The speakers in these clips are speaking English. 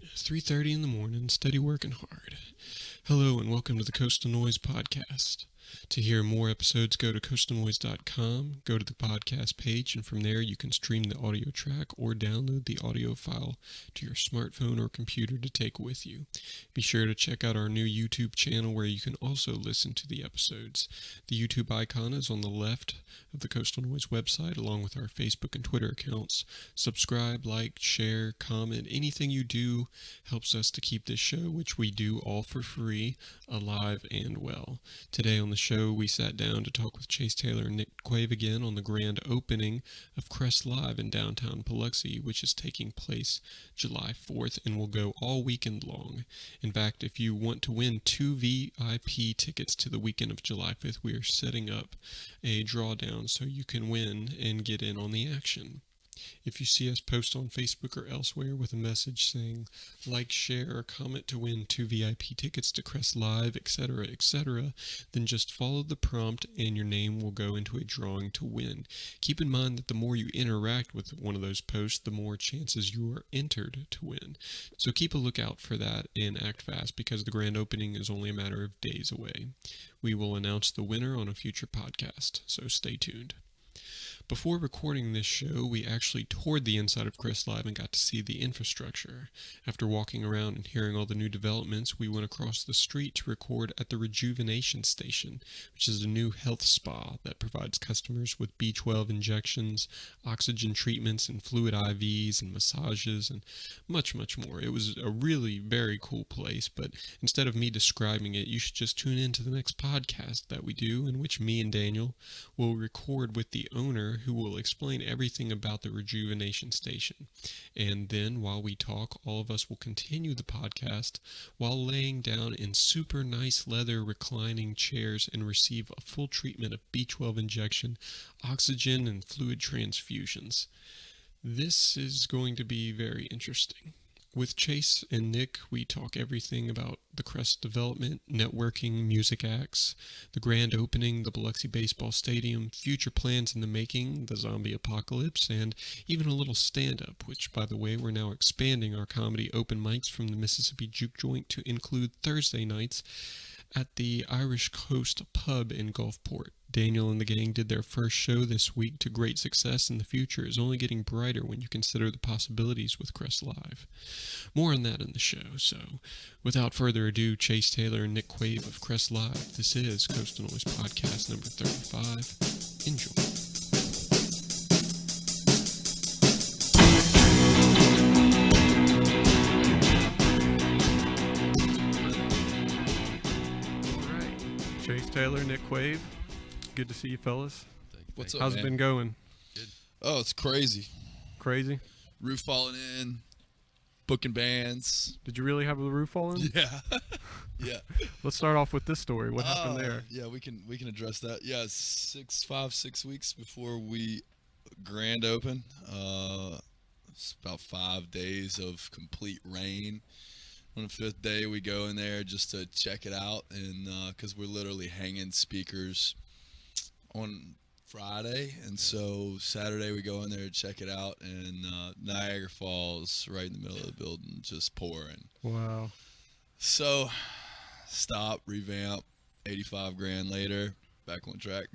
3:30 in the morning, steady working hard. Hello and welcome to the Coastal Noise Podcast. To hear more episodes, go to coastalnoise.com, go to the podcast page, and from there you can stream the audio track or download the audio file to your smartphone or computer to take with you. Be sure to check out our new YouTube channel where you can also listen to the episodes. The YouTube icon is on the left of the Coastal Noise website along with our Facebook and Twitter accounts. Subscribe, like, share, comment. Anything you do helps us to keep this show, which we do all for free, alive and well. Today on the show, we sat down to talk with Chase Taylor and Nick Quave again on the grand opening of Kress Live in downtown Biloxi, which is taking place July 4th and will go all weekend long. In fact, if you want to win 2 VIP tickets to the weekend of July 5th, we are setting up a drawdown so you can win and get in on the action. If you see us post on Facebook or elsewhere with a message saying like, share, or comment to win 2 VIP tickets to Kress Live, etc., then just follow the prompt and your name will go into a drawing to win. Keep in mind that the more you interact with one of those posts, the more chances you are entered to win. So keep a lookout for that and act fast because the grand opening is only a matter of days away. We will announce the winner on a future podcast, so stay tuned. Before recording this show, we actually toured the inside of Kress Live and got to see the infrastructure. After walking around and hearing all the new developments, we went across the street to record at the Rejuvenation Station, which is a new health spa that provides customers with B12 injections, oxygen treatments, and fluid IVs and massages, and much, much more. It was a really very cool place, but instead of me describing it, you should just tune in to the next podcast that we do, in which me and Daniel will record with the owner who will explain everything about the Rejuvenation Station. And then while we talk, all of us will continue the podcast while laying down in super nice leather reclining chairs and receive a full treatment of B12 injection, oxygen, and fluid transfusions. This is going to be very interesting. With Chase and Nick, we talk everything about the Kress development, networking, music acts, the grand opening, the Biloxi Baseball Stadium, future plans in the making, the zombie apocalypse, and even a little stand-up, which, by the way, we're now expanding our comedy open mics from the Mississippi Juke Joint to include Thursday nights at the Irish Coast Pub in Gulfport. Daniel and the gang did their first show this week to great success, and the future is only getting brighter when you consider the possibilities with Kress Live. More on that in the show, so without further ado, Chase Taylor and Nick Quave of Kress Live. This is Coastal Noise Podcast number 35. Enjoy. Chase Taylor, Nick Quave. Good to see you, fellas. What's up, How's man? it been going? Good. Oh, it's crazy. Crazy? Roof falling in, booking bands. Did you really have the roof fall in? Yeah. Yeah. Let's start off with this story. What happened there? Yeah, we can address that. Yeah, 6 weeks before we grand open. It's about 5 days of complete rain. On the 5th day, we go in there just to check it out, and because we're literally hanging speakers on Friday, and so Saturday we go in there to check it out, and Niagara Falls right in the middle of the building, just pouring. Wow. So, stop, revamp, 85 grand later, back on track.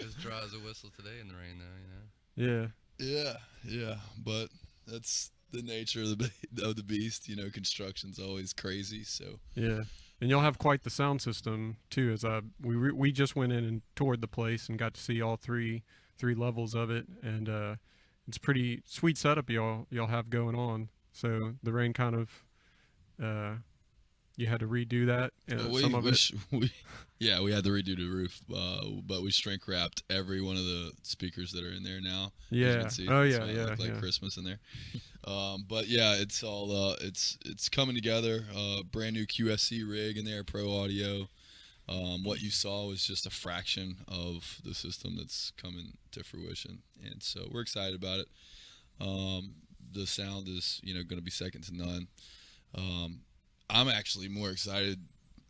As dry as a whistle today in the rain, though, you Yeah. Yeah, but that's the nature of the beast. You know, construction's always crazy, so. Yeah. And y'all have quite the sound system too. As we just went in and toured the place and got to see all three levels of it, and it's pretty sweet setup y'all have going on. So the rain kind of you had to redo that. We had to redo the roof, but we shrink wrapped every one of the speakers that are in there now. Yeah. Oh yeah, yeah. Look like Christmas in there. But yeah, it's all it's coming together. Brand new QSC rig in there, Pro Audio. What you saw was just a fraction of the system that's coming to fruition, and so we're excited about it. The sound is going to be second to none. I'm actually more excited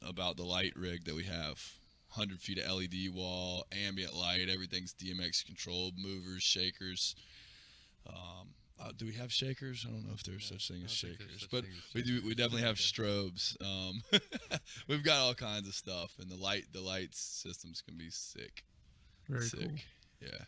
about the light rig that we have. 100 feet of LED wall, ambient light, everything's DMX controlled, movers, shakers. Do we have shakers? I don't know if there's such thing as shakers, such but thing as we do. We definitely have Okay. strobes. We've got all kinds of stuff, and the light systems can be sick. Very Sick. cool. Yeah.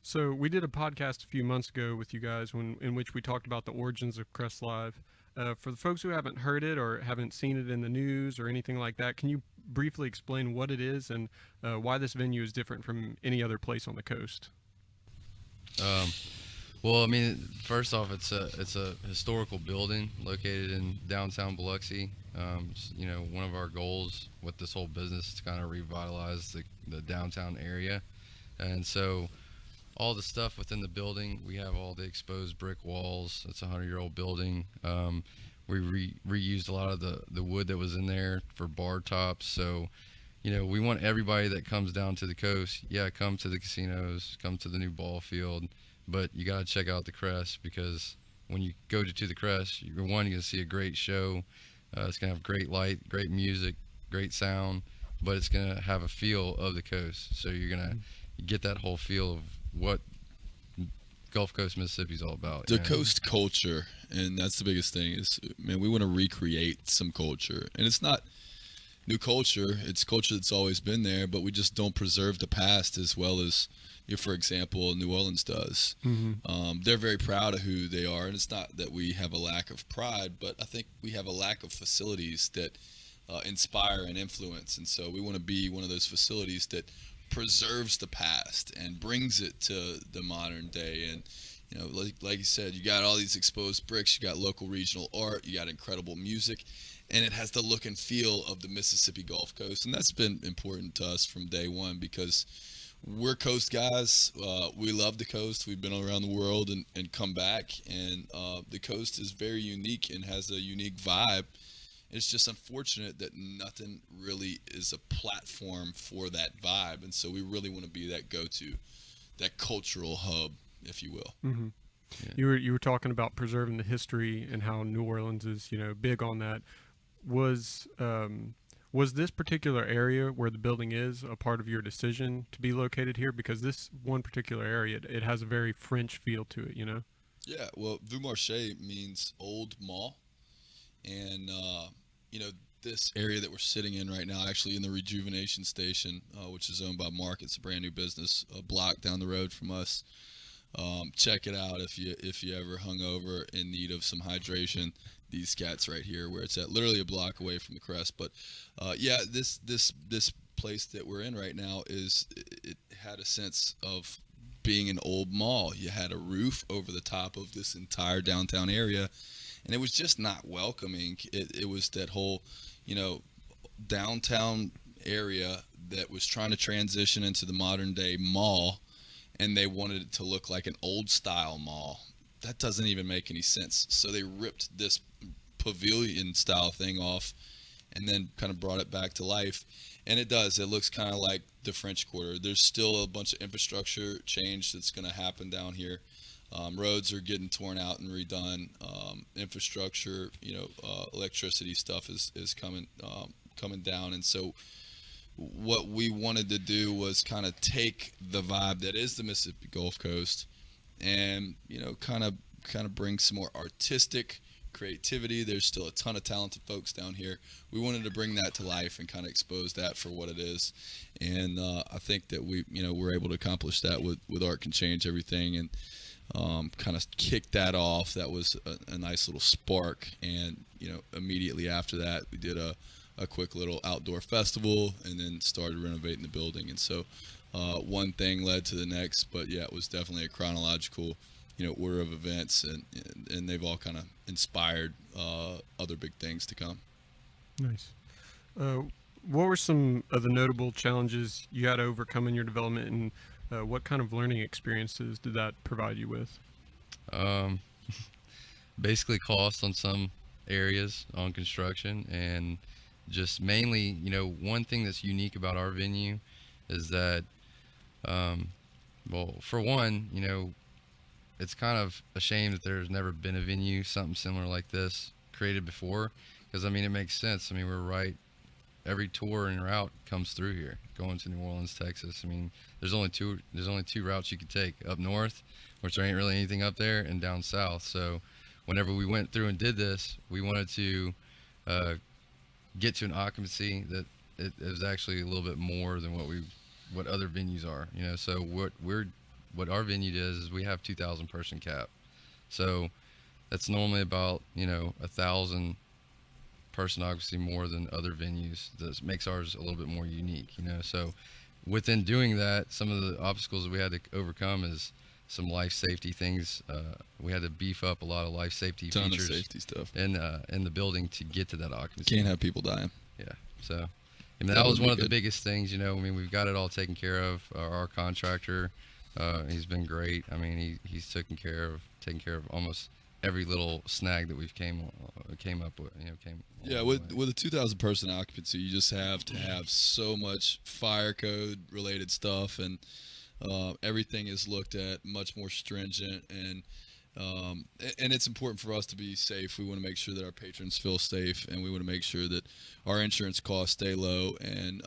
So we did a podcast a few months ago with you guys in which we talked about the origins of Kress Live. For the folks who haven't heard it or haven't seen it in the news or anything like that, can you briefly explain what it is and why this venue is different from any other place on the coast? Well, I mean, first off, it's a historical building located in downtown Biloxi. One of our goals with this whole business is to kind of revitalize the downtown area, and so all the stuff within the building, we have all the exposed brick walls. It's a 100-year-old building. We reused a lot of the wood that was in there for bar tops. So, we want everybody that comes down to the coast, come to the casinos, come to the new ball field, but you got to check out the Kress, because when you go to the Kress, you're going to see a great show. It's going to have great light, great music, great sound, but it's going to have a feel of the coast. So you're going to get that whole feel of what Gulf Coast Mississippi is all about. The coast culture, and that's the biggest thing, is, man, we want to recreate some culture. And it's not new culture, it's culture that's always been there, but we just don't preserve the past as well as, for example, New Orleans does. They're very proud of who they are, and it's not that we have a lack of pride, but I think we have a lack of facilities that inspire and influence. And so we want to be one of those facilities that preserves the past and brings it to the modern day. And like you said, you got all these exposed bricks, you got local regional art, you got incredible music, and it has the look and feel of the Mississippi Gulf Coast. And that's been important to us from day one, because we're coast guys. We love the coast. We've been around the world and come back, and the coast is very unique and has a unique vibe. It's just unfortunate that nothing really is a platform for that vibe, and so we really want to be that go-to, that cultural hub, if you will. Mm-hmm. Yeah. You were talking about preserving the history and how New Orleans is big on that. Was this particular area where the building is a part of your decision to be located here? Because this one particular area, it has a very French feel to it, Yeah, well, Vieux Marché means old mall, and this area that we're sitting in right now, actually in the Rejuvenation Station, which is owned by Mark. It's a brand new business, a block down the road from us. Check it out if you ever hungover in need of some hydration. These cats right here, where it's at, literally a block away from the Kress. But this place that we're in right now it had a sense of being an old mall. You had a roof over the top of this entire downtown area, and it was just not welcoming. It was that whole, downtown area that was trying to transition into the modern day mall, and they wanted it to look like an old style mall. That doesn't even make any sense. So they ripped this pavilion style thing off and then kind of brought it back to life. And it does. It looks kind of like the French Quarter. There's still a bunch of infrastructure change that's going to happen down here. Roads are getting torn out and redone. Infrastructure, electricity stuff is coming down. And so what we wanted to do was kind of take the vibe that is the Mississippi Gulf Coast and, kind of bring some more artistic creativity. There's still a ton of talented folks down here. We wanted to bring that to life and kind of expose that for what it is. And I think that we're able to accomplish that with Art Can Change Everything, and kind of kick that off. That was a nice little spark. And, immediately after that, we did a quick little outdoor festival and then started renovating the building. And so one thing led to the next, but yeah, it was definitely a chronological order of events, and they've all kind of inspired other big things to come. Nice. What were some of the notable challenges you had to overcome in your development, and what kind of learning experiences did that provide you with? Basically cost on some areas on construction, and just mainly, one thing that's unique about our venue is that, well, for one, it's kind of a shame that there's never been a venue, something similar like this, created before. Because, it makes sense. We're right every tour and route comes through here, going to New Orleans, Texas. I mean, there's only two routes you could take: up north, which there ain't really anything up there, and down south. So, whenever we went through and did this, we wanted to get to an occupancy that it is actually a little bit more than what other venues are. So what our venue does is we have 2,000 person cap. So that's normally about 1,000 person occupancy more than other venues. That makes ours a little bit more unique. So within doing that, some of the obstacles that we had to overcome is some life safety things. We had to beef up a lot of life safety features of safety stuff in the building to get to that occupancy. Can't have people dying. Yeah. So that was one of the biggest things. We've got it all taken care of. Our contractor, he's been great. I mean, he's taken care of almost every little snag that we've came up with. With a 2,000 person occupancy, you just have to have so much fire code related stuff, and everything is looked at much more stringent, and it's important for us to be safe. We want to make sure that our patrons feel safe, and we want to make sure that our insurance costs stay low, and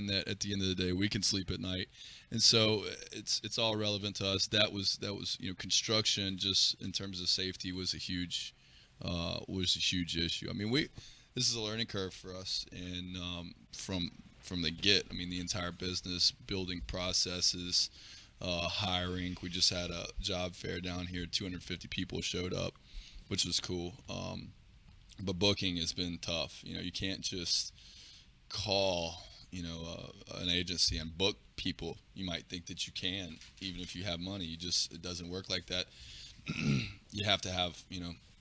that at the end of the day we can sleep at night. And so it's all relevant to us. That was construction, just in terms of safety, was a huge issue. I mean, this is a learning curve for us, and from the get. I mean, the entire business, building processes, hiring. We just had a job fair down here. 250 people showed up, which was cool. But booking has been tough. You can't just call, an agency and book people. You might think that you can, even if you have money. It doesn't work like that. You have to have,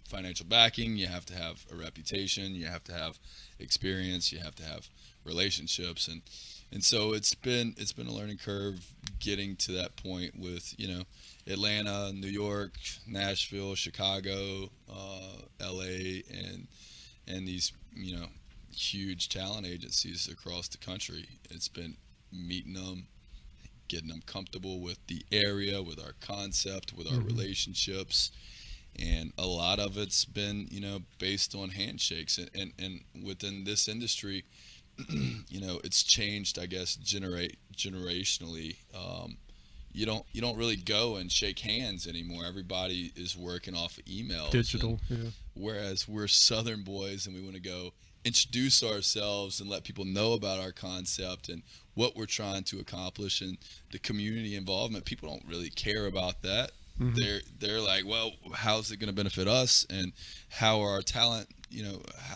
financial backing. You have to have a reputation. You have to have experience. You have to have relationships, and so it's been a learning curve getting to that point with Atlanta, New York, Nashville, Chicago, LA, and these huge talent agencies across the country. It's been meeting them, getting them comfortable with the area, with our concept, with our relationships. And a lot of it's been, based on handshakes, and within this industry, it's changed, I guess, generationally. You don't really go and shake hands anymore. Everybody is working off of emails. Digital, yeah. Whereas we're Southern boys, and we want to go introduce ourselves and let people know about our concept and what we're trying to accomplish, and the community involvement. People don't really care about that. They're like, well, how's it going to benefit us, and how are our talent,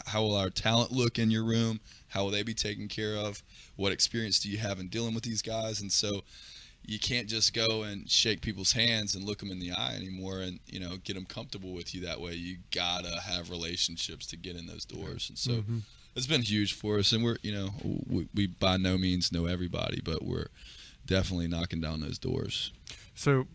how will our talent look in your room? How will they be taken care of? What experience do you have in dealing with these guys? And so you can't just go and shake people's hands and look them in the eye anymore, and get them comfortable with you that way. You gotta have relationships to get in those doors. And so it's been huge for us, and we're we by no means know everybody, but we're definitely knocking down those doors. So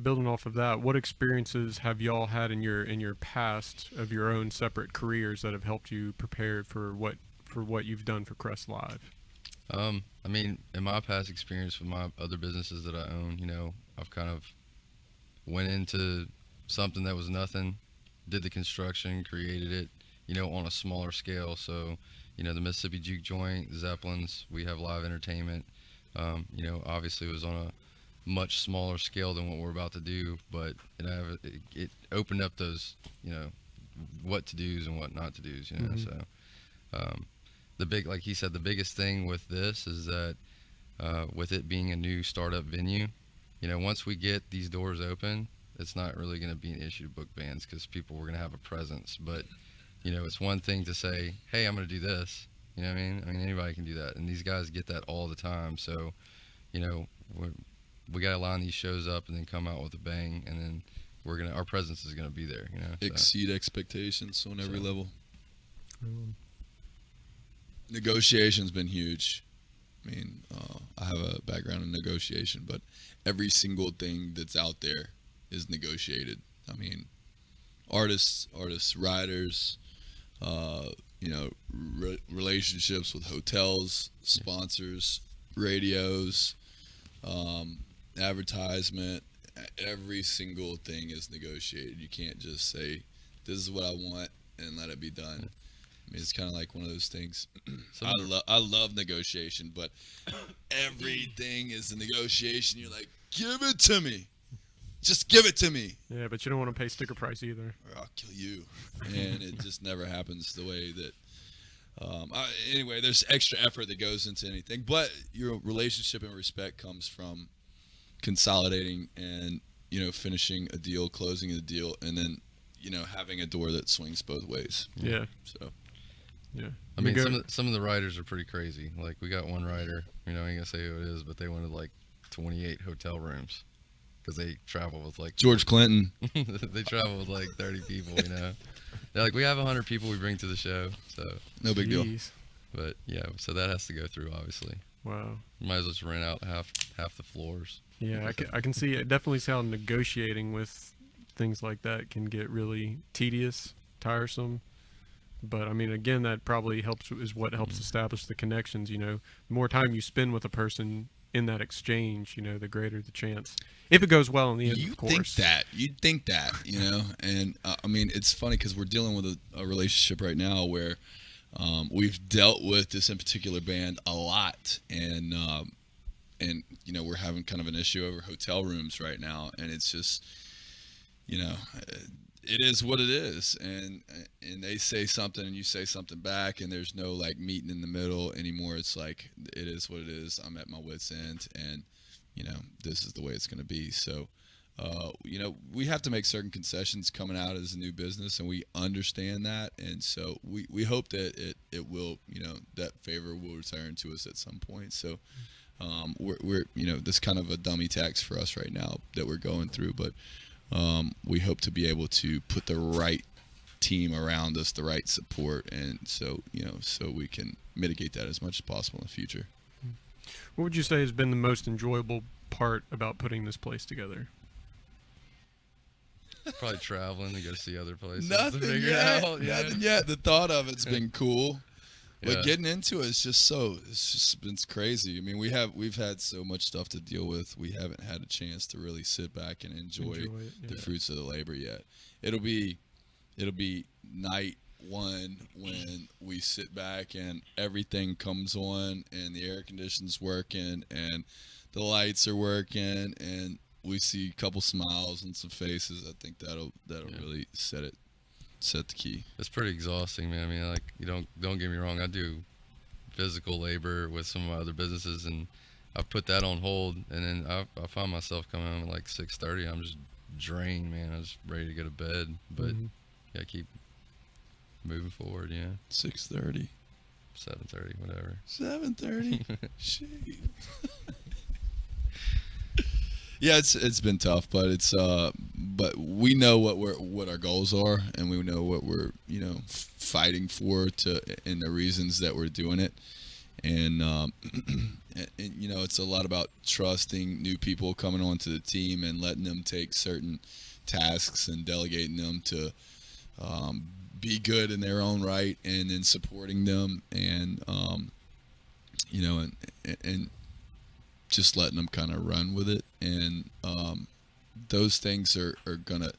building off of that, what experiences have y'all had in your past of your own separate careers that have helped you prepare for what you've done for Kress Live? I mean, in my past experience with my other businesses that I own, I've kind of went into something that was nothing, did the construction, created it, on a smaller scale. So, the Mississippi Juke Joint, Zeppelins, we have live entertainment. Obviously it was on a much smaller scale than what we're about to do, but it opened up those, what to do's and what not to do's, So, like he said, the biggest thing with this is that, with it being a new startup venue, once we get these doors open, it's not really going to be an issue to book bands, because people were going to have a presence. But, it's one thing to say, hey, I'm going to do this. You know what I mean? I mean, anybody can do that. And these guys get that all the time. So, we got to line these shows up and then come out with a bang, and then our presence is going to be there. Exceed expectations on every level. Negotiation's been huge. I mean, I have a background in negotiation, but every single thing that's out there is negotiated. I mean, artists, writers, relationships with hotels, sponsors, radios, advertisement. Every single thing is negotiated. You can't just say, this is what I want, and let it be done. mean, it's kind of like one of those things. Some I love negotiation, but everything is a negotiation. You're like, give it to me. Just give it to me. Yeah, but you don't want to pay sticker price either. Or I'll kill you. And it just never happens the way that. Anyway, there's extra effort that goes into anything, but your relationship and respect comes from consolidating and, finishing a deal, closing a deal, and then, having a door that swings both ways. Yeah. So. Yeah. I mean, some of the riders are pretty crazy. Like, we got one rider, I ain't gonna say who it is, but they wanted like 28 hotel rooms because they travel with like George Clinton. they travel with like 30 people. They're like, we have 100 people we bring to the show, so No big deal. But yeah, so that has to go through, obviously. Wow. Might as well just rent out half the floors. Yeah, I can see it. Definitely see how negotiating with things like that can get really tedious, tiresome. But I mean, again, that probably is what helps establish the connections. The more time you spend with a person in that exchange, the greater the chance. If it goes well in the end, of course. You'd think that, And I mean, it's funny because we're dealing with a relationship right now where we've dealt with this in particular band a lot, and we're having kind of an issue over hotel rooms right now, and it's just, it is what it is, and they say something and you say something back, and there's no like meeting in the middle anymore. It's like, it is what it is. I'm at my wit's end, and this is the way it's going to be. So we have to make certain concessions coming out as a new business, and we understand that, and so we hope that it will, that favor will return to us at some point. So we're this kind of a dummy tax for us right now that we're going through, but we hope to be able to put the right team around us, the right support, and so we can mitigate that as much as possible in the future. What would you say has been the most enjoyable part about putting this place together? Probably traveling to go see other places. Nothing yet. The thought of it's been cool. Yeah. But getting into it's just been crazy. I mean, we've had so much stuff to deal with. We haven't had a chance to really sit back and enjoy the fruits of the labor yet. It'll be night one when we sit back and everything comes on and the air conditioning's working and the lights are working and we see a couple smiles and some faces. I think that'll really set the key. It's pretty exhausting, man. I mean, like, you don't get me wrong. I do physical labor with some of my other businesses, and I've put that on hold. And then I find myself coming home at like 6:30. I'm just drained, man. I was ready to go to bed, but yeah, keep moving forward. Yeah. 6:30. 7:30, whatever. 7:30. Shit. Yeah, it's been tough, but but we know what our goals are, and we know what we're fighting for and the reasons that we're doing it, and it's a lot about trusting new people coming onto the team and letting them take certain tasks and delegating them to be good in their own right, and then supporting them and and just letting them kind of run with it. And those things are gonna,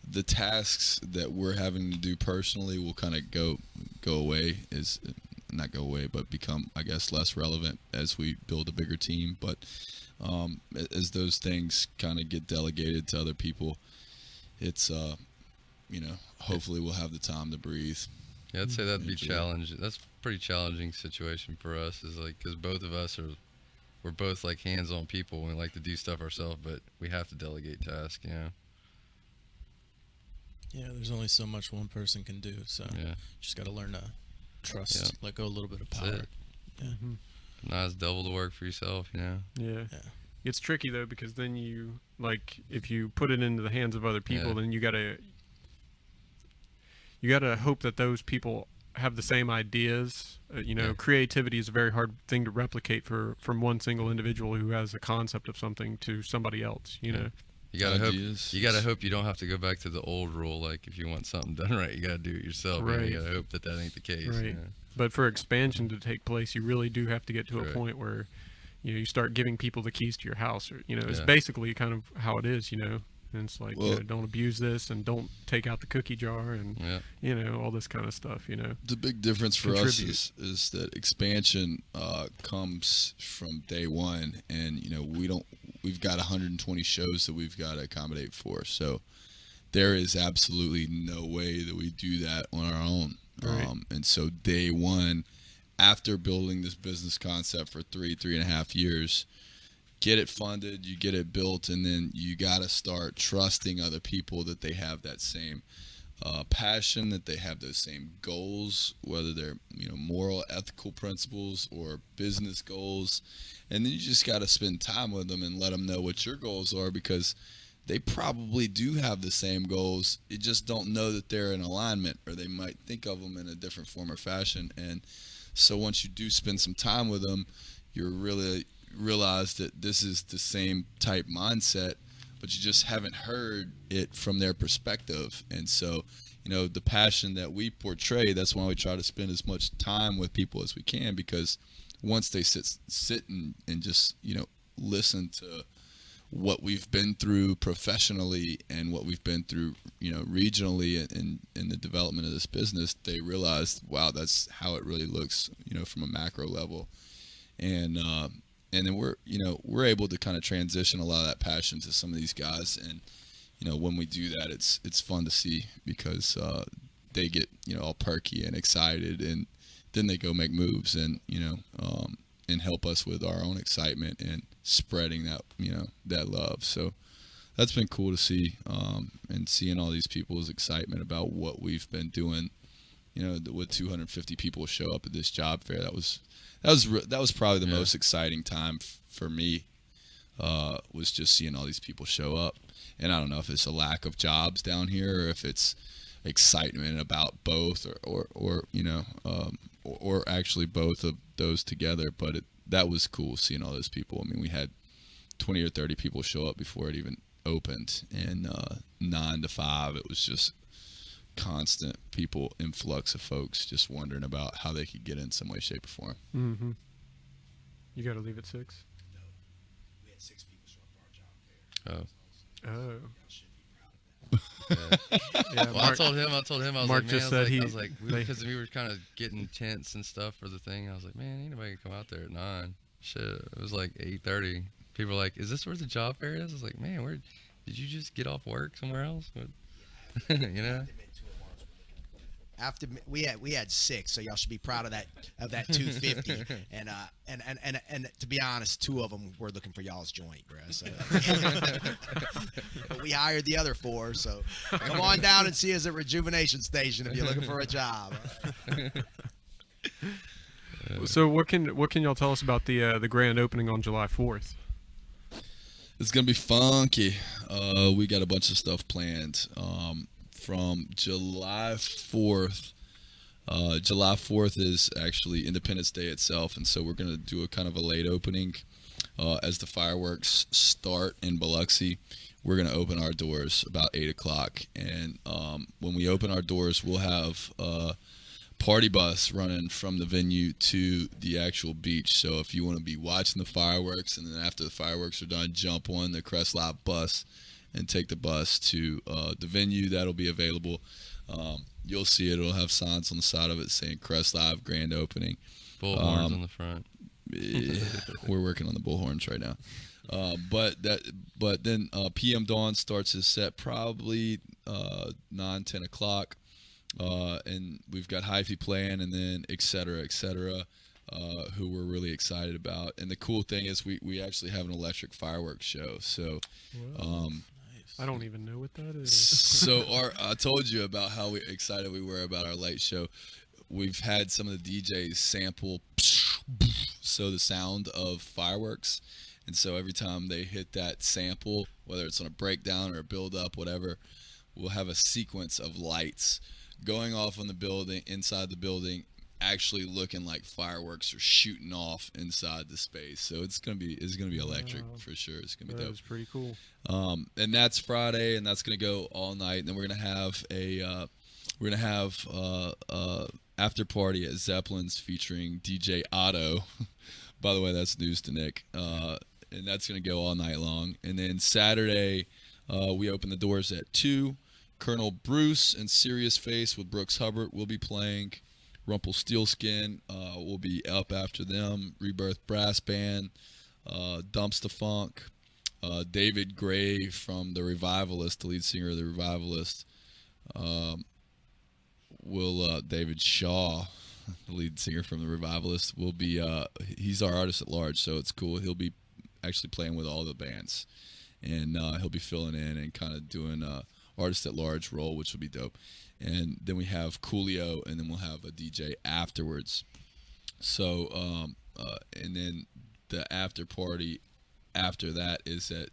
the tasks that we're having to do personally will kind of go away, is not go away, but become, I guess, less relevant as we build a bigger team. But as those things kind of get delegated to other people, it's hopefully we'll have the time to breathe. Yeah, I'd say that'd be challenging. That's a pretty challenging situation for us, is like, because both of us we're both like hands-on people. We like to do stuff ourselves, but we have to delegate tasks, Yeah, there's only so much one person can do, so just got to learn to trust, let go a little bit of power. Yeah. Mm-hmm. Not as double the work for yourself, Yeah. It's tricky though, because then you, like, if you put it into the hands of other people, then you gotta hope that those people have the same ideas. Creativity is a very hard thing to replicate from one single individual who has a concept of something to somebody else. You gotta hope. You gotta hope you don't have to go back to the old rule. Like, if you want something done right, you gotta do it yourself. Right. You gotta hope that ain't the case. Right. But for expansion to take place, you really do have to get to a point where you start giving people the keys to your house, or it's basically kind of how it is. And it's like, don't abuse this and don't take out the cookie jar and, all this kind of stuff, The big difference for us is that expansion comes from day one. And, we've got 120 shows that we've got to accommodate for. So there is absolutely no way that we do that on our own. Right. And so day one, after building this business concept for 3.5 years, get it funded, you get it built, and then you got to start trusting other people that they have that same passion, that they have those same goals, whether they're moral, ethical principles or business goals. And then you just got to spend time with them and let them know what your goals are, because they probably do have the same goals. You just don't know that they're in alignment, or they might think of them in a different form or fashion. And so once you do spend some time with them, you're really realize that this is the same type mindset, but you just haven't heard it from their perspective. And so, the passion that we portray, that's why we try to spend as much time with people as we can, because once they sit and just, listen to what we've been through professionally and what we've been through, regionally in the development of this business, they realize, wow, that's how it really looks, from a macro level. And then we're able to kind of transition a lot of that passion to some of these guys. And, when we do that, it's fun to see, because they get, all perky and excited, and then they go make moves and, and help us with our own excitement and spreading that, that love. So that's been cool to see, and seeing all these people's excitement about what we've been doing, with 250 people show up at this job fair. That was probably the most exciting time for me, was just seeing all these people show up. And I don't know if it's a lack of jobs down here, or if it's excitement about both, or actually both of those together. But that was cool seeing all those people. I mean, we had 20 or 30 people show up before it even opened, and 9 to 5, it was just constant influx of folks just wondering about how they could get in some way, shape, or form. Mm-hmm. You got to leave at 6? No, we had 6 people show up for our job fair. Oh. Y'all should be proud of that. Yeah, Well, Mark, I told him, I was Mark like, man, just said because we were kind of getting tents and stuff for the thing. I was like, man, ain't nobody can come out there at 9. Shit, it was like 8:30. People were like, is this where the job fair is? I was like, man, where did you just get off work somewhere else? After we had 6, so y'all should be proud of that 250. And to be honest, 2 of them were looking for y'all's joint, bro. So. But we hired the other 4, so come on down and see us at Rejuvenation Station if you're looking for a job. So what can y'all tell us about the grand opening on July 4th? It's gonna be funky. We got a bunch of stuff planned. From July 4th. July 4th is actually Independence Day itself, and so we're going to do a kind of a late opening. As the fireworks start in Biloxi, we're going to open our doors about 8 o'clock, and when we open our doors, we'll have a party bus running from the venue to the actual beach. So if you want to be watching the fireworks, and then after the fireworks are done, jump on the Kress Live bus and take the bus to the venue. That'll be available. You'll see it. It'll have signs on the side of it saying Kress Live grand opening. Bullhorns on the front. We're working on the bullhorns right now. But then PM Dawn starts his set probably 9-10 o'clock. And we've got Hyphy playing, and then et cetera, who we're really excited about. And the cool thing is we actually have an electric fireworks show. So I don't even know what that is. So I told you about how excited we were about our light show. We've had some of the DJs sample the sound of fireworks. And so every time they hit that sample, whether it's on a breakdown or a build up, whatever, we'll have a sequence of lights going off on the building, inside the building, actually looking like fireworks are shooting off inside the space. So it's gonna be electric for sure. It's gonna be dope. That is pretty cool. And that's Friday, and that's gonna go all night. And then we're gonna have after party at Zeppelin's featuring DJ Otto. By the way, that's news to Nick. And that's gonna go all night long. And then Saturday, We open the doors at 2. Colonel Bruce and Serious Face with Brooks Hubbard will be playing. Rumpelstiltskin will be up after them. Rebirth Brass Band, Dumpster Funk, David Gray from the Revivalist, the lead singer of the Revivalist. David Shaw, the lead singer from the Revivalist, will be. He's our artist at large, so it's cool. He'll be actually playing with all the bands, and he'll be filling in and kind of doing artist at large role, which will be dope. And then we have Coolio, and then we'll have a DJ afterwards. So, and then the after party after that is at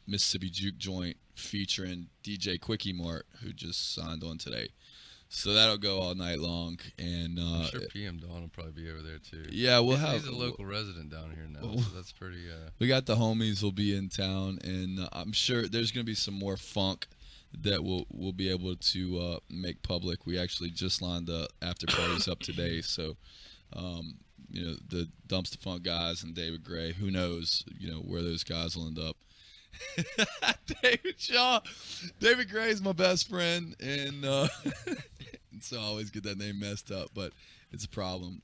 Mississippi Juke Joint featuring DJ Quickie Mart, who just signed on today. So that'll go all night long, and I'm sure PM Dawn will probably be over there too. Yeah, He's a local resident down here now, so that's pretty. We got the homies will be in town, and I'm sure there's gonna be some more funk that we'll be able to make public. We actually just lined the after parties up today, so the Dumpster Funk guys and David Gray, who knows, where those guys will end up. David Gray is my best friend, and so I always get that name messed up, but it's a problem.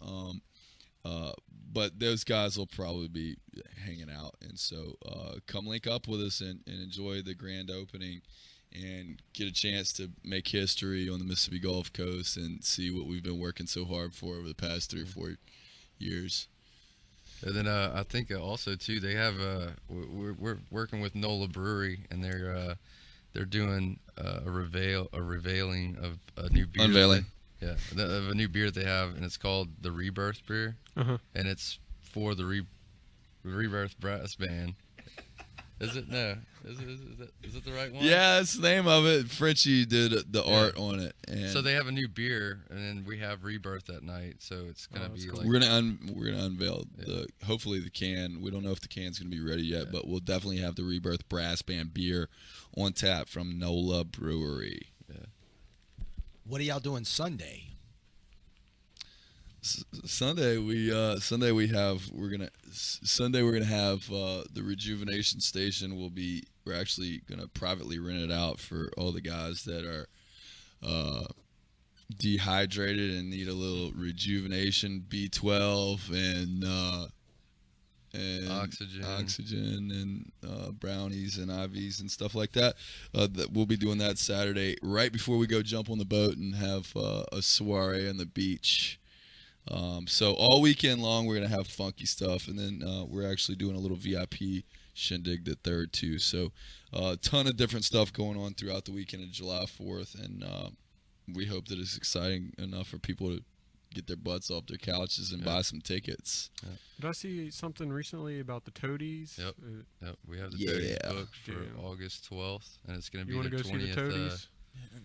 But those guys will probably be hanging out, and so come link up with us and enjoy the grand opening and get a chance to make history on the Mississippi Gulf Coast and see what we've been working so hard for over the past 3 or 4 years. And then I think also too they have we're working with NOLA Brewery, and they're doing a revealing of a new beer. Unveiling. Of a new beer that they have, and it's called the Rebirth Beer, and it's for the Rebirth Brass Band. Is it? No. Is it the right one? Yeah, that's the name of it. Frenchie did the art on it. And so they have a new beer, and then we have Rebirth that night. So it's gonna be cool. like we're gonna unveil hopefully the can. We don't know if the can's gonna be ready yet, but we'll definitely have the Rebirth Brass Band beer on tap from NOLA Brewery. Yeah. What are y'all doing Sunday? Sunday we're gonna have the rejuvenation station. We're actually gonna privately rent it out for all the guys that are dehydrated and need a little rejuvenation, B12 and oxygen and brownies and IVs and stuff like that. We'll be doing that Saturday right before we go jump on the boat and have a soiree on the beach. So all weekend long we're gonna have funky stuff, and then we're actually doing a little VIP shindig the 3rd too. So a ton of different stuff going on throughout the weekend of July 4th, and we hope that it's exciting enough for people to get their butts off their couches and buy some tickets. Did I see something recently about the Toadies? Yep. We have the Toadies booked for August 12th, and it's going to be their 20th. See the Toadies?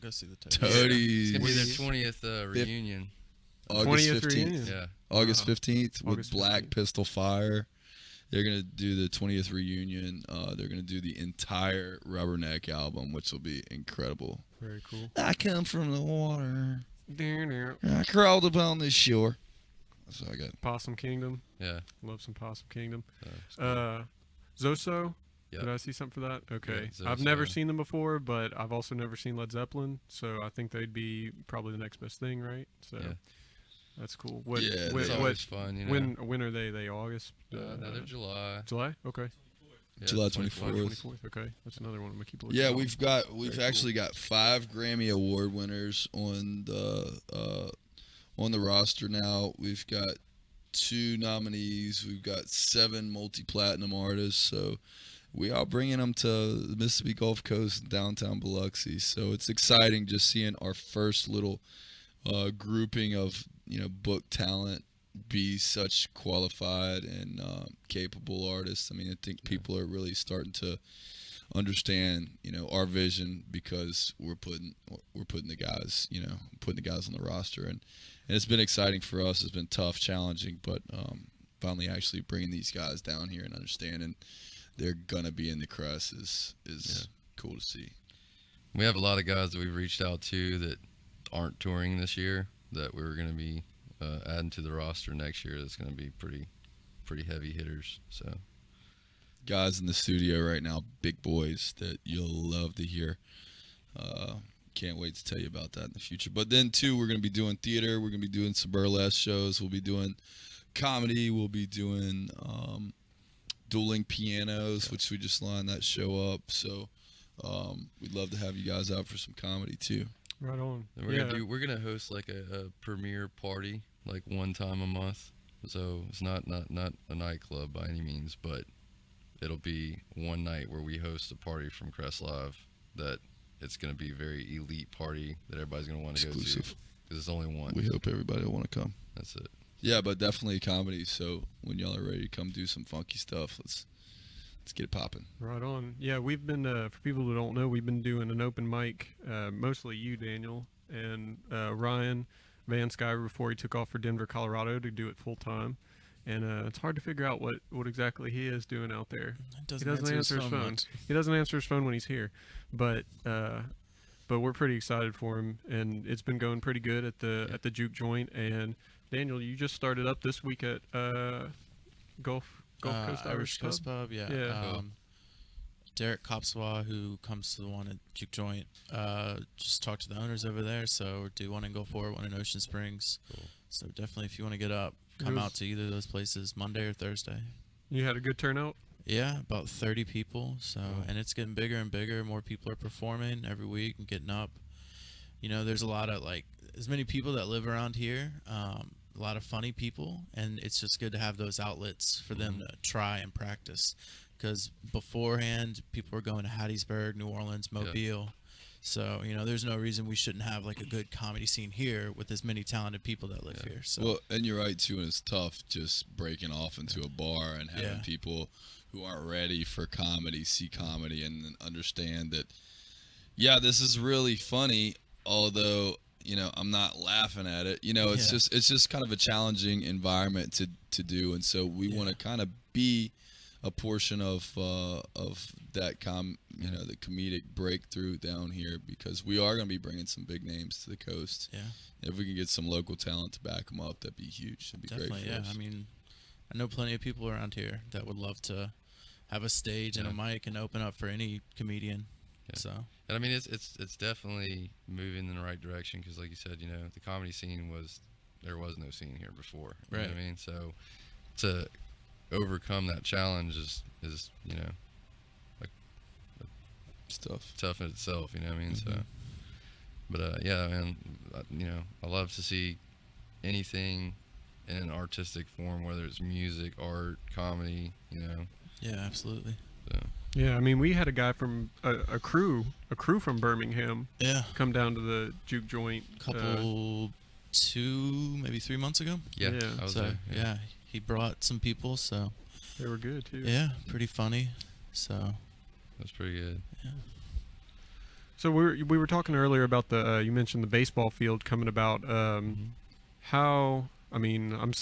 Go see the Toadies. It's going to be their 20th reunion. August 20th 15th. reunion? Yeah. August 15th with August Black 15th. Pistol Fire. They're going to do the 20th reunion. They're going to do the entire Rubberneck album, which will be incredible. Very cool. I come from the water. Possum I crawled upon this shore. That's what I got. Kingdom. Yeah. Love some Possum Kingdom. So Zoso. Yep. Did I see something for that? Okay. Yeah, I've Zoso. never seen them before, but I've also never seen Led Zeppelin, so I think they'd be probably the next best thing, right? So Yeah. that's cool. it's always fun, When are they? They August? No, they're July. July? Okay. Yeah, July 24th. 24th. Okay. That's another one I'm gonna keep looking Yeah, at. we've actually got 5 Grammy Award winners on the roster now. We've got 2 nominees. We've got 7 multi-platinum artists. So we are bringing them to the Mississippi Gulf Coast, downtown Biloxi. So it's exciting just seeing our first little grouping of book talent be such qualified and capable artists. I mean, I think people are really starting to understand our vision, because we're putting the guys on the roster, and it's been exciting for us. It's been tough, challenging, but finally actually bringing these guys down here and understanding they're gonna be in the Kress is cool to see. We have a lot of guys that we've reached out to that aren't touring this year that we're going to be adding to the roster next year. That's going to be pretty heavy hitters. So guys in the studio right now, big boys that you'll love to hear. Can't wait to tell you about that in the future. But then, too, we're going to be doing theater. We're going to be doing some burlesque shows. We'll be doing comedy. We'll be doing dueling pianos, which we just lined that show up. So we'd love to have you guys out for some comedy, too. Right on. And we're gonna host like a premiere party like one time a month. So it's not a nightclub by any means, but it'll be one night where we host a party from Kress Live that it's going to be a very elite party that everybody's going to want to go to because it's only one. We hope everybody will want to come. That's it. Yeah, but definitely comedy. So when y'all are ready to come do some funky stuff, let's get it popping. Right on. Yeah, we've been, for people who don't know, we've been doing an open mic, mostly you, Daniel, and Ryan Van Skyver before he took off for Denver, Colorado to do it full time. And it's hard to figure out what exactly he is doing out there. He doesn't answer his phone. He doesn't answer his phone when he's here, but we're pretty excited for him, and it's been going pretty good at the Juke Joint. And Daniel, you just started up this week at Gulf Coast Irish Coast Pub. Yeah. Derek Copswa, who comes to the one at Juke Joint, just talked to the owners over there. So we do one in Gulfport, one in Ocean Springs. Cool. So definitely, if you want to get up, come out to either of those places Monday or Thursday. You had a good turnout? Yeah, about 30 people. So, and it's getting bigger and bigger. More people are performing every week and getting up. You know, there's a lot of as many people that live around here. A lot of funny people, and it's just good to have those outlets for them to try and practice. Because beforehand, people were going to Hattiesburg, New Orleans, Mobile. Yeah. So, you know, there's no reason we shouldn't have a good comedy scene here with as many talented people that live here. So. Well, and you're right, too, and it's tough just breaking off into a bar and having people who aren't ready for comedy see comedy and then understand that, this is really funny, although, you know, I'm not laughing at it. You know, it's just kind of a challenging environment to do, and so we want to kind of be a portion of that the comedic breakthrough down here, because we are going to be bringing some big names to the coast. Yeah. If we can get some local talent to back them up, that'd be huge. That'd be definitely, great for us. I mean, I know plenty of people around here that would love to have a stage and a mic and open up for any comedian. Yeah. So. And I mean, it's definitely moving in the right direction because, like you said, you know, the comedy scene there was no scene here before. You know what I mean? So to overcome that challenge is you know, tough in itself, you know what I mean? So but man, you know, I love to see anything in an artistic form, whether it's music, art, comedy, you know. Yeah, absolutely. So yeah, I mean, we had a guy from a crew from Birmingham come down to the Juke Joint couple 2 maybe 3 months ago. I was there. Yeah, he brought some people, so they were good too. Yeah, pretty funny. So that's pretty good. Yeah. So we were talking earlier about the you mentioned the baseball field coming about. How, I mean, I'm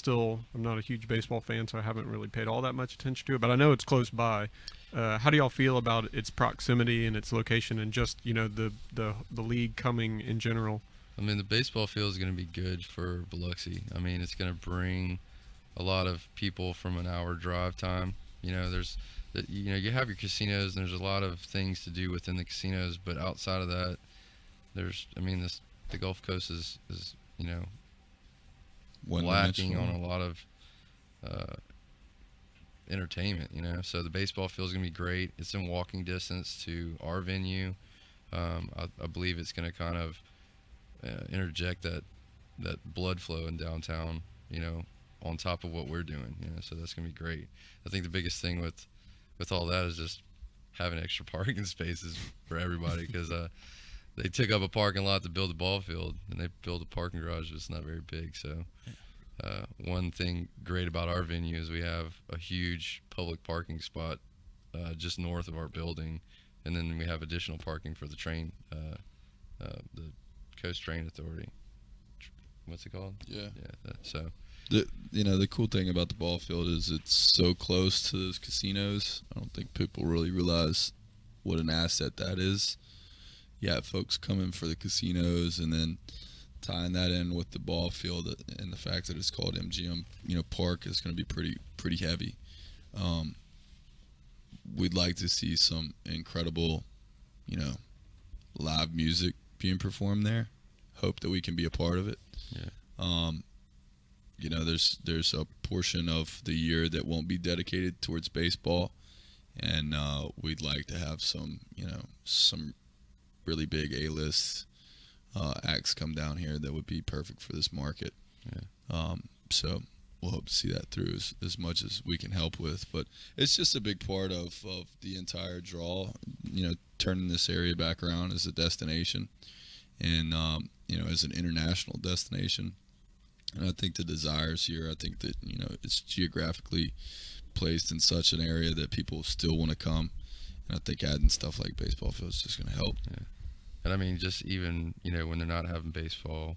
not a huge baseball fan, so I haven't really paid all that much attention to it, but I know it's close by. How do y'all feel about its proximity and its location, and just, you know, the league coming in general? I mean, the baseball field is going to be good for Biloxi. I mean, it's going to bring a lot of people from an hour drive time. You know, you have your casinos, and there's a lot of things to do within the casinos, but outside of that, the Gulf Coast is you know, lacking on a lot of entertainment, you know. So the baseball field is going to be great. It's in walking distance to our venue. I believe it's going to kind of interject that blood flow in downtown, you know, on top of what we're doing, you know. So that's going to be great. I think the biggest thing with all that is just having extra parking spaces for everybody, because they took up a parking lot to build a ball field, and they built a parking garage that's not very big. So one thing great about our venue is we have a huge public parking spot just north of our building, and then we have additional parking for the train, the Coast Train Authority. What's it called? Yeah. So the cool thing about the ball field is it's so close to those casinos. I don't think people really realize what an asset that is. Yeah, folks coming for the casinos, and then tying that in with the ball field and the fact that it's called MGM, you know, Park is going to be pretty heavy. we'd like to see some incredible, live music being performed there. Hope that we can be a part of it. Yeah. There's a portion of the year that won't be dedicated towards baseball, and we'd like to have some really big A-list acts come down here that would be perfect for this market. Yeah. So we'll hope to see that through as much as we can help with. But it's just a big part of the entire draw, turning this area back around as a destination and, as an international destination. And I think the desires here, I think that, it's geographically placed in such an area that people still want to come. And I think adding stuff like baseball fields is just going to help. Yeah. And I mean, just even, when they're not having baseball,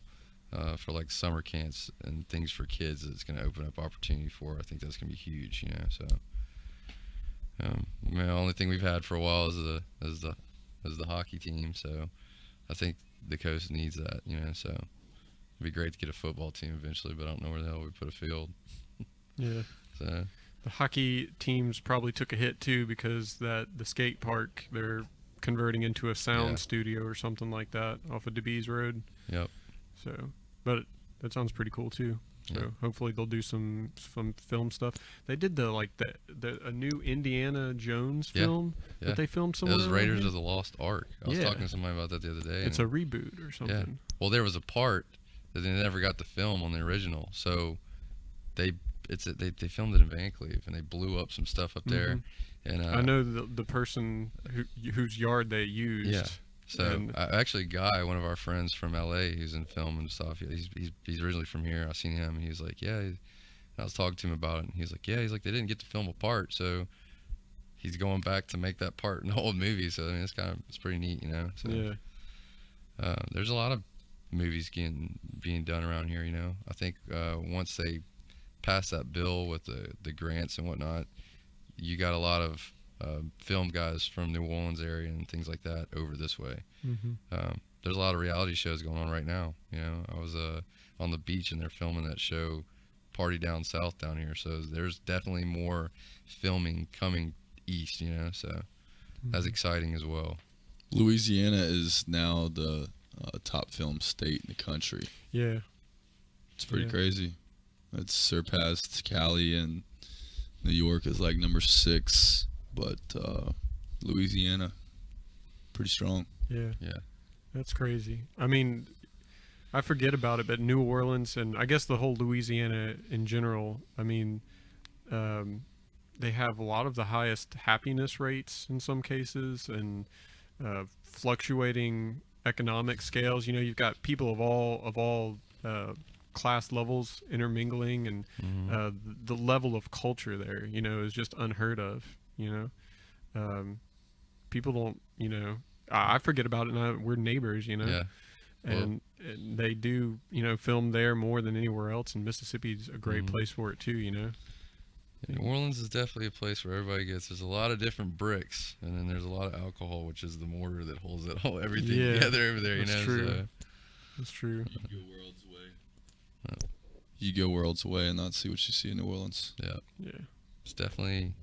for like summer camps and things for kids, it's going to open up opportunity for. I think that's going to be huge, So, the only thing we've had for a while is the hockey team. So, I think the coast needs that, So, it'd be great to get a football team eventually, but I don't know where the hell we put a field. Yeah. So, the hockey teams probably took a hit too because the skate park they're converting into a sound studio or something like that off of DeBees Road. Yep. So, but that sounds pretty cool too. So hopefully they'll do some film stuff. They did a new Indiana Jones film that they filmed somewhere. It was Raiders of the Lost Ark. I was talking to somebody about that the other day. It's a reboot or something. Yeah. Well, there was a part that they never got to film on the original, so they filmed it in Van Cleve and they blew up some stuff up there. And I know the person whose yard they used. Yeah. So actually, Guy, one of our friends from LA, who's in film and stuff, he's originally from here. I seen him, and he was like, yeah. And I was talking to him about it, and he's like, yeah. He's like, they didn't get to film a part, so he's going back to make that part in the whole movie. So I mean, it's pretty neat, So yeah. There's a lot of movies being done around here, I think once they pass that bill with the grants and whatnot, you got a lot of film guys from New Orleans area and things like that over this way. There's a lot of reality shows going on right now. I was on the beach and they're filming that show Party Down South down here. So there's definitely more filming coming east, So that's exciting as well. Louisiana is now the top film state in the country. Yeah. It's pretty crazy. It's surpassed Cali, and New York is like number 6. But Louisiana, pretty strong. Yeah. Yeah. That's crazy. I mean, I forget about it, but New Orleans and I guess the whole Louisiana in general, I mean, they have a lot of the highest happiness rates in some cases and fluctuating economic scales. You've got people of all class levels intermingling, and the level of culture there, is just unheard of. People don't, I forget about it, and we're neighbors, Yeah. and they do, film there more than anywhere else, and Mississippi's a great place for it too, New Orleans is definitely a place where everybody there's a lot of different bricks, and then there's a lot of alcohol, which is the mortar that holds everything together over there, That's true. So. That's true. You go worlds away. You go worlds away and not see what you see in New Orleans. Yeah. Yeah. It's definitely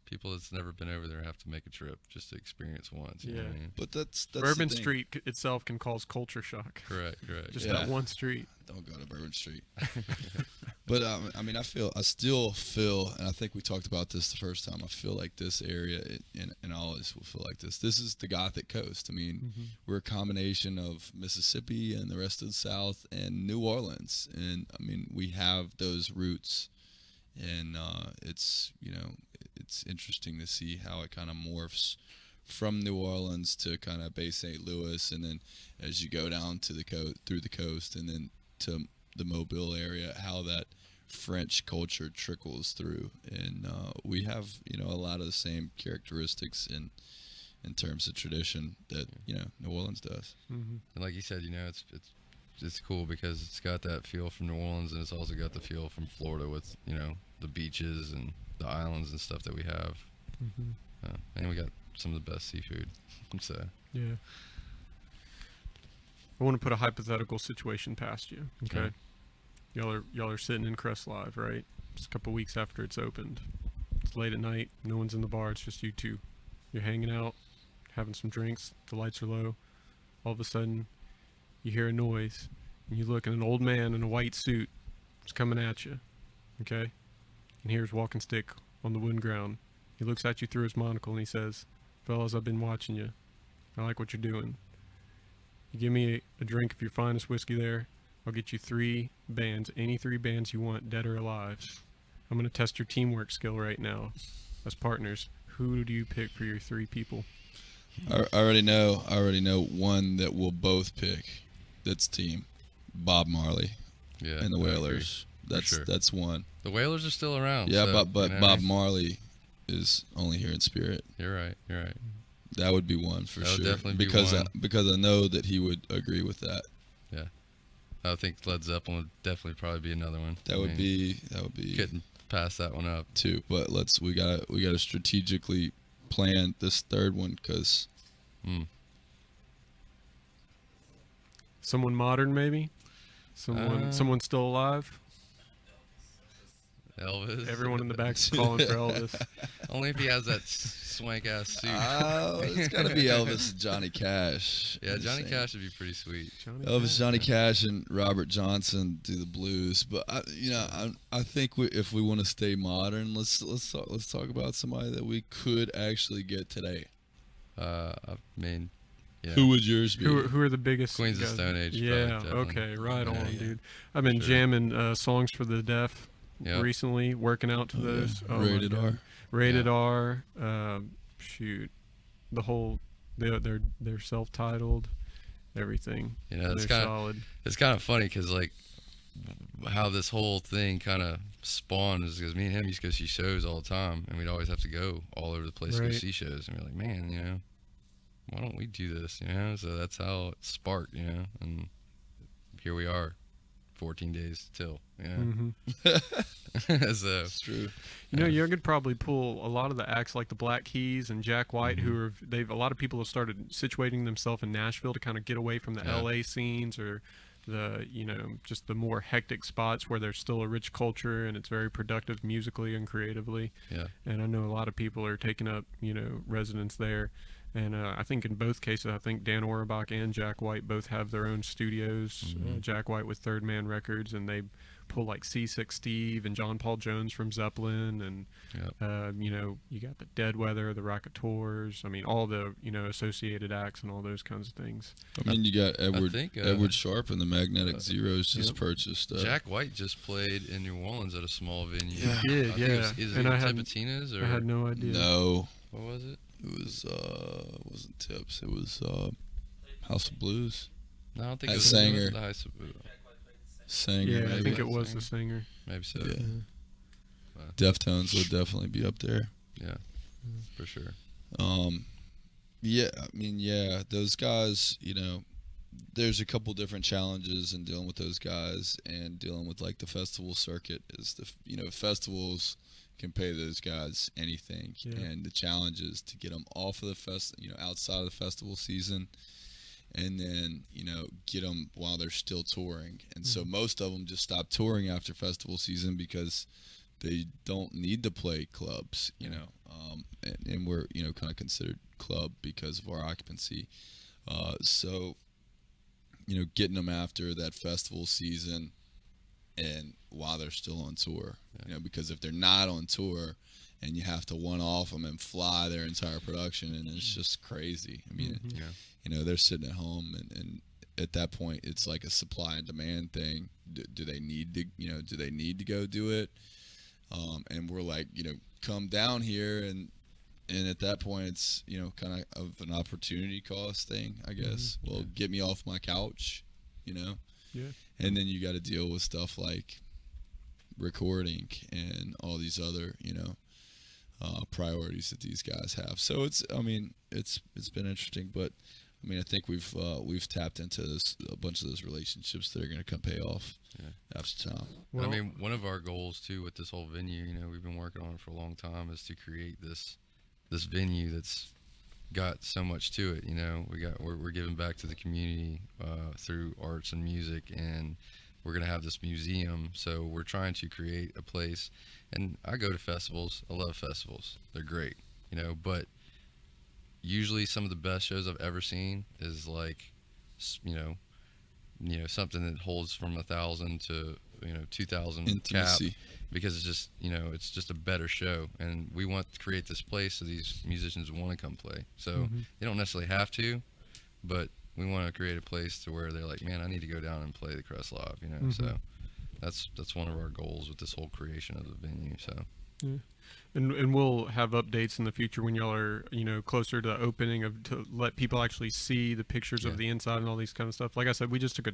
people that's never been over there have to make a trip just to experience once. You know what I mean? But that's Bourbon the thing. Street itself can cause culture shock. Correct. Just that one street. Don't go to Bourbon Street. But I mean, I still feel, and I think we talked about this the first time. I feel like this area, and I always will feel like this. This is the Gothic coast. I mean, we're a combination of Mississippi and the rest of the South and New Orleans, and I mean, we have those roots, and it's it's interesting to see how it kind of morphs from New Orleans to kind of Bay St. Louis, and then as you go down to the through the coast, and then to the Mobile area, how that French culture trickles through, and we have a lot of the same characteristics in terms of tradition that New Orleans does. And like you said, it's cool because it's got that feel from New Orleans, and it's also got the feel from Florida with the beaches and the islands and stuff that we have. And we got some of the best seafood. So yeah. I want to put a hypothetical situation past you. Okay. Y'all are sitting in Kress Live, right? Just a couple weeks after it's opened. It's late at night. No one's in the bar. It's just you two. You're hanging out, having some drinks. The lights are low. All of a sudden, you hear a noise, and you look, and an old man in a white suit is coming at you. Okay? And here's walking stick on the wooden ground. He looks at you through his monocle, and he says, "Fellas, I've been watching you. I like what you're doing. You give me a drink of your finest whiskey there, I'll get you 3 bands, any 3 bands you want, dead or alive. I'm going to test your teamwork skill right now. As partners, who do you pick for your 3 people?" I already know one that we'll both pick. That's team Bob Marley and the Whalers. That's one. The Whalers are still around. Yeah, so, but Bob Marley is only here in spirit. You're right. That would be one for That sure. would definitely be because one. because I know that he would agree with that. Yeah, I think Led Zeppelin would definitely probably be another one. That would be Couldn't pass that one up. too. But we gotta strategically plan this third one because Someone modern, maybe? Someone still alive? Elvis. Everyone in the back is calling for Elvis. Only if he has that swank ass suit. it's gotta be Elvis and Johnny Cash. Yeah, I'm Johnny saying. Cash would be pretty sweet. Johnny Cash, and Robert Johnson do the blues. But I think if we want to stay modern, let's talk about somebody that we could actually get today. I mean, yeah. Who would yours be? Who are the biggest Queens of guys? Stone Age, Yeah, probably, definitely. okay, right on, Yeah. dude. I've been jamming songs for the deaf Yep. recently, working out to those. Oh, my Rated God. R. Rated R. Shoot, the whole they're self-titled, everything. You know, it's they're kind solid. It's kind of funny because like how this whole thing kind of spawned is because me and him used to go see shows all the time, and we'd always have to go all over the place to Right. go see shows, and we're like, man, you know, why don't we do this? You know, so that's how it sparked, you know, and here we are, 14 days till, you know. Mm-hmm. So It's true. You know, you could probably pull a lot of the acts like the Black Keys and Jack White, who are a lot of people have started situating themselves in Nashville to kind of get away from the Yeah. LA scenes or the just the more hectic spots where there's still a rich culture and it's very productive musically and creatively. yeah, And I know a lot of people are taking up residence there. And I think in both cases, I think Dan Auerbach and Jack White both have their own studios. Jack White with Third Man Records, and they pull like C6 Steve and John Paul Jones from Zeppelin, and Yep. you got the Dead Weather, the Raconteurs. I mean, all the associated acts and all those kinds of things. I mean, you got Edward think, Edward Sharp and the Magnetic Zeros just Yep. purchased. Jack White just played in New Orleans at a small venue. Yeah. He did, I think yeah. it was, is And it I had Tipitina's or I had no idea. No, what was it? it was it wasn't Tips. It was House of Blues. No, I don't think That it was Sanger. the high, Sanger. Yeah, I maybe. think it was the singer. maybe so. Yeah. Wow. Deftones would definitely be up there. Yeah, for sure. Yeah, I mean, yeah, those guys, there's a couple different challenges in dealing with those guys and dealing with like the festival circuit is festivals can pay those guys anything. Yeah. And the challenge is to get them off of the outside of the festival season and then, get them while they're still touring. And so most of them just stop touring after festival season because they don't need to play clubs, and we're, kind of considered club because of our occupancy. So, getting them after that festival season and while they're still on tour, because if they're not on tour and you have to one-off them and fly their entire production, and it's just crazy. I mean, they're sitting at home and at that point it's like a supply and demand thing. Do they need to go do it? And we're like, come down here, and at that point it's kind of an opportunity cost thing, I guess. Well, get me off my couch, Yeah. and then you got to deal with stuff like recording and all these other priorities that these guys have. So it's been interesting, but I think we've tapped into a bunch of those relationships that are going to come pay off after time. Well, I mean, one of our goals too with this whole venue, we've been working on it for a long time, is to create this venue that's got so much to it. We're giving back to the community through arts and music, and we're going to have this museum. So we're trying to create a place. And I go to festivals. I love festivals. They're great, but usually some of the best shows I've ever seen is like, something that holds from 1,000 to 2,000 cap, Intimacy. because it's just it's just a better show, and we want to create this place so these musicians want to come play. So they don't necessarily have to, but we want to create a place to where they're like, man, I need to go down and play the Kress live. So that's one of our goals with this whole creation of the venue. So. Yeah. And we'll have updates in the future when y'all are, closer to the opening to let people actually see the pictures of the inside and all these kind of stuff. Like I said, we just took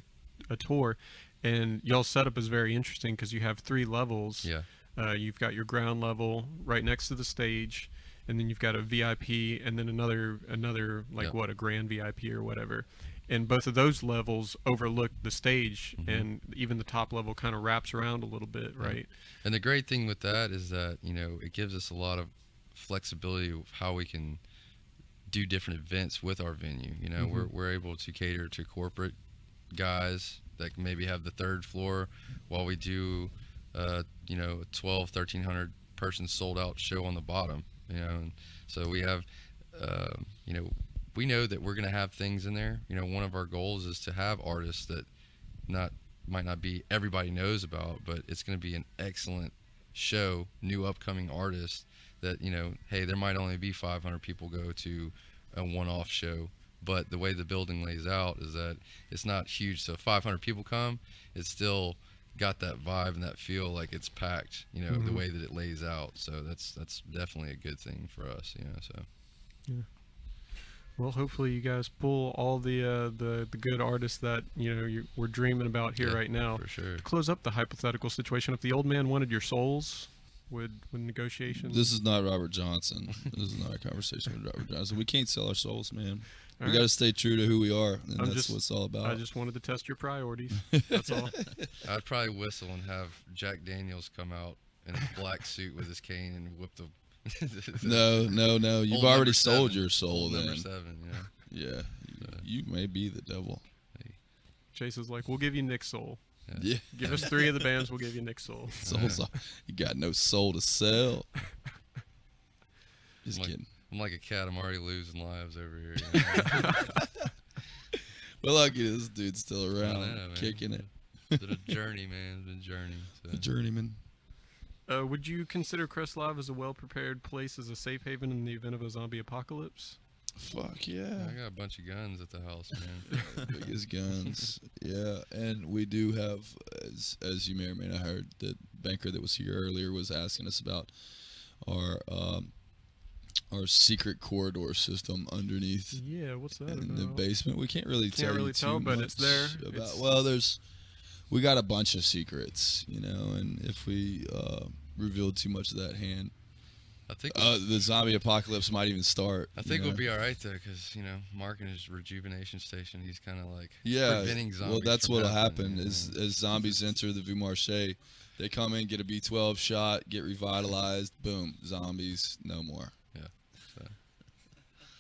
a tour, and y'all's setup is very interesting because you have 3 levels. Yeah. You've got your ground level right next to the stage, and then you've got a VIP, and then another like a grand VIP or whatever. And both of those levels overlook the stage, and even the top level kind of wraps around a little bit, right? And the great thing with that is that, it gives us a lot of flexibility of how we can do different events with our venue. We're able to cater to corporate guys that maybe have the 3rd floor while we do, a 1,300 person sold out show on the bottom, and so we have, we know that we're going to have things in there. One of our goals is to have artists that might not be everybody knows about, but it's going to be an excellent show, new upcoming artists that, hey, there might only be 500 people go to a one-off show, but the way the building lays out is that it's not huge. So if 500 people come, it's still got that vibe and that feel like it's packed, the way that it lays out. So that's definitely a good thing for us, so. Yeah. Well, hopefully you guys pull all the good artists that we're dreaming about here right now. For sure. To close up the hypothetical situation, if the old man wanted your souls, would negotiations? This is not Robert Johnson. This is not a conversation with Robert Johnson. We can't sell our souls, man. All We right. got to stay true to who we are, and I'm that's just- what it's all about. I just wanted to test your priorities. That's all. I'd probably whistle and have Jack Daniels come out in a black suit with his cane and whip the. No. You've Old already number sold 7. your soul Old then. Number 7, Yeah, you may be the devil. Chase is like, we'll give you Nick's soul. Yeah, Give us 3 of the bands, we'll give you Nick's soul. souls. You got no soul to sell. Just Like- kidding. I'm like a cat. I'm already losing lives over here. Well, lucky this dude's still around, I know, man. kicking it. It's been a journey, man. It's been a journey. So. The journeyman. Would you consider Kress Live as a well-prepared place as a safe haven in the event of a zombie apocalypse? Fuck yeah. I got a bunch of guns at the house, man. Biggest guns. Yeah, and we do have, as you may or may not heard, the banker that was here earlier was asking us about our secret corridor system underneath Yeah, what's that in about? the basement. We can't really Can't tell really you too tell, but much it's there. About, well, we got a bunch of secrets, and if we revealed too much of that hand, I think the zombie apocalypse might even start. I think we'll be all right though, because Mark in his rejuvenation station, he's kind of like preventing zombies. Well, that's from what'll happening, happen is as zombies enter the Vieux Marché, they come in, get a B12 shot, get revitalized, boom, zombies, no more.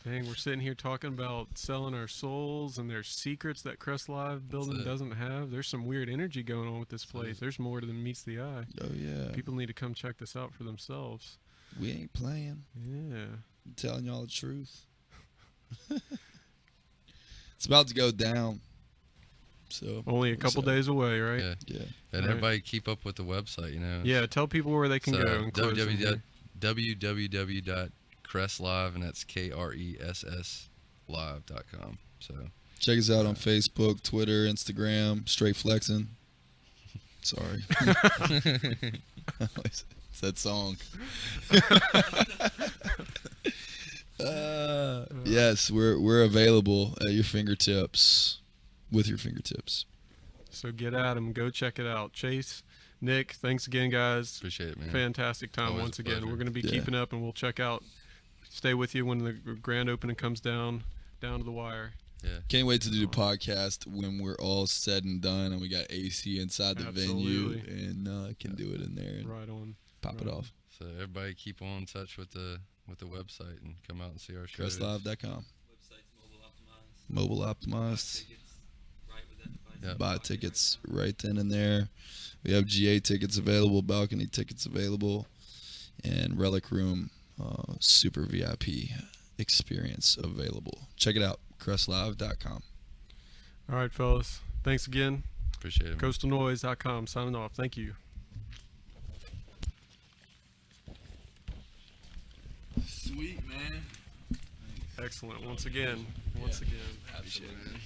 Dang, we're sitting here talking about selling our souls, and there's secrets that Kress Live building it. doesn't have. There's some weird energy going on with this place. There's more than meets the eye. Oh yeah, People need to come check this out for themselves. we ain't playing. Yeah. I'm telling y'all the truth. It's about to go down. So Only a couple days away, right? Yeah. yeah. And Right. everybody keep up with the website, Yeah, tell people where they can So, go. And close them here. www.kresslive, and that's KRESS live.com. So Check us out on Facebook, Twitter, Instagram, Straight Flexing. Sorry. It's that song. Yes, we're available at your fingertips, with your fingertips. So get at them. Go check it out. Chase, Nick, thanks again, guys. appreciate it, man. Fantastic time Always once a again. pleasure. We're going to be Yeah. keeping up, and we'll check out, stay with you when the grand opening comes down to the wire. Yeah. Can't wait to do the podcast when we're all said and done and we got AC inside the Absolutely. venue and can do it in there and Right on. pop it Right. off. So everybody keep on in touch with the website and come out and see our shows. KressLive.com. Website's mobile optimized. Mobile optimized. Tickets right with that device. Yep. Buy tickets right then and there. We have GA tickets available, balcony tickets available, and Relic Room super VIP experience available. Check it out, kresslive.com. All right, fellas. Thanks again. Appreciate it. Man. CoastalNoise.com signing off. Thank you. Sweet, man. Excellent. Once again. Appreciate it, man.